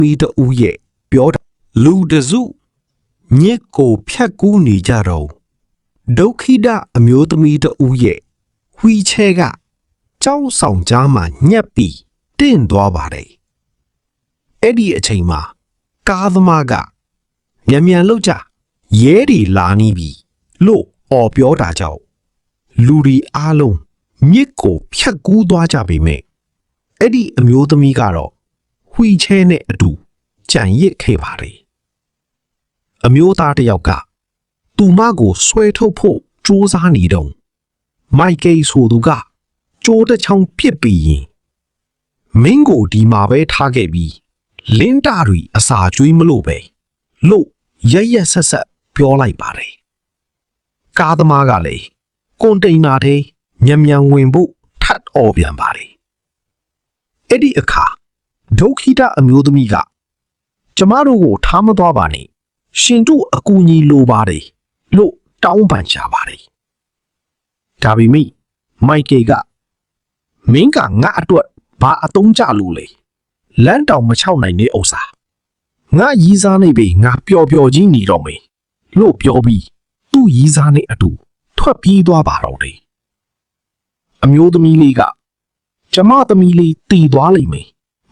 ပြီးတူရဲ့ပြောတာလူတစုညစ်ကိုဖြတ်ကူးနေကြတော့ဒုက္ခိတအမျိုးသမီးတူရဲ့ဝီချဲကကြောင်းဆောင်ကြားမှာညက်ပြီးတင့်သွားပါတယ်အဲ့ဒီအချိန်မှာကားသမားကမြန်လောက်ကြရဲတွေလာနေပြီလို့အော်ပြောတာကြောင့်လူတွေအားလုံးမြစ်ကိုဖြတ်ကူးသွားကြပေမဲ့အဲ့ဒီအမျိုးသမီးကတော့ဝီချဲနဲ့အတူကြံရစ်ခဲ့ပါတယ်အမျိုးသားတစ်ယောက်ကသူမကိုဆွဲထုတ်ဖို့ကြိုးစားနေတော့မိုက်ကယ်ဆိုသူကကြိုးတစ်ချောင်းပစ်ပြီးရင်မင်းကိုဒီမှာပဲထားခဲ့ပြီးလင်းတာတွေအစာကျွေးမလို့ပဲလို့ရက်ဆက်ပြောလိုက်ပါတယ်ကားသမားကလည်းကွန်တိန်နာထဲမြန်ဝင်ဖို့ထပ်អော်ပြန်ပါတယ်အဲ့ဒီအခါဒုက္ခိတအမျိုးသမီးကကျမတို့ကိုထားမသွားပါနဲ့ရှင်တို့အကူအညီလိုပါတယ်လို့တောင်းပန်ကြပါတယ်ဒါပေမဲ့မိုက်ကယ်ကမင်းကငါအတွက်ဘာအသုံးချလို့လဲလမ်းတောင်မချောက်နိုင်တဲ့ဥစ္စာငါရီးစားနေပြီငါပျော်ကြီးနေတော့မယ်လို့ပြောပြီးသူ့ရီးစားနဲ့အတူထွက်ပြေးသွားပါတော့တယ်အမျိုးသမီးလေးကကျမသမီးလေးတည်သွားလိမ့်မယ်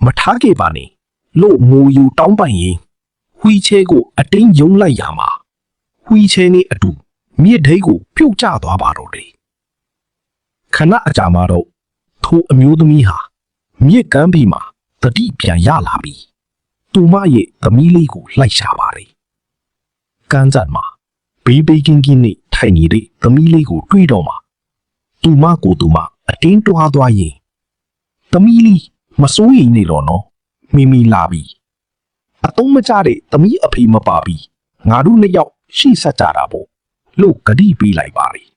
မထားခဲ့ပါနဲ့လို့ငိုယူတောင်းပန်ရင်ဝီချဲကိုအတင်းယုံလိုက်ရမှာဝီချဲနဲ့အတူမြစ်ဒိတ်ကိုပြုတ်ကျသွားပါတော့တယ်ခဏအကြာမှာတော့ထိုအမျိုးသမီးဟာမြစ်ကမ်းပြီးမှာတတိပြန်ရလာပြီသူမရဲ့သမီးလေးကိုလိုက်ရှာပါတယ်ကမ်းစပ်မှာဘေးကင်းနဲ့ထိုင်နေတဲ့သမီးလေးကိုတွေ့တော့မှာသူမကိုသူမအတင်းတွားသွားရင်သမီးလေးမစိုးရိမ်နေတော့နော်မိလာပြီအတုံးမကြတဲ့သမီးအဖေမပါပြီငါတို့နှစ်ယောက်ရှိဆက်ကြတာပေါ့လို့ဂတိပေးလိုက်ပါတယ်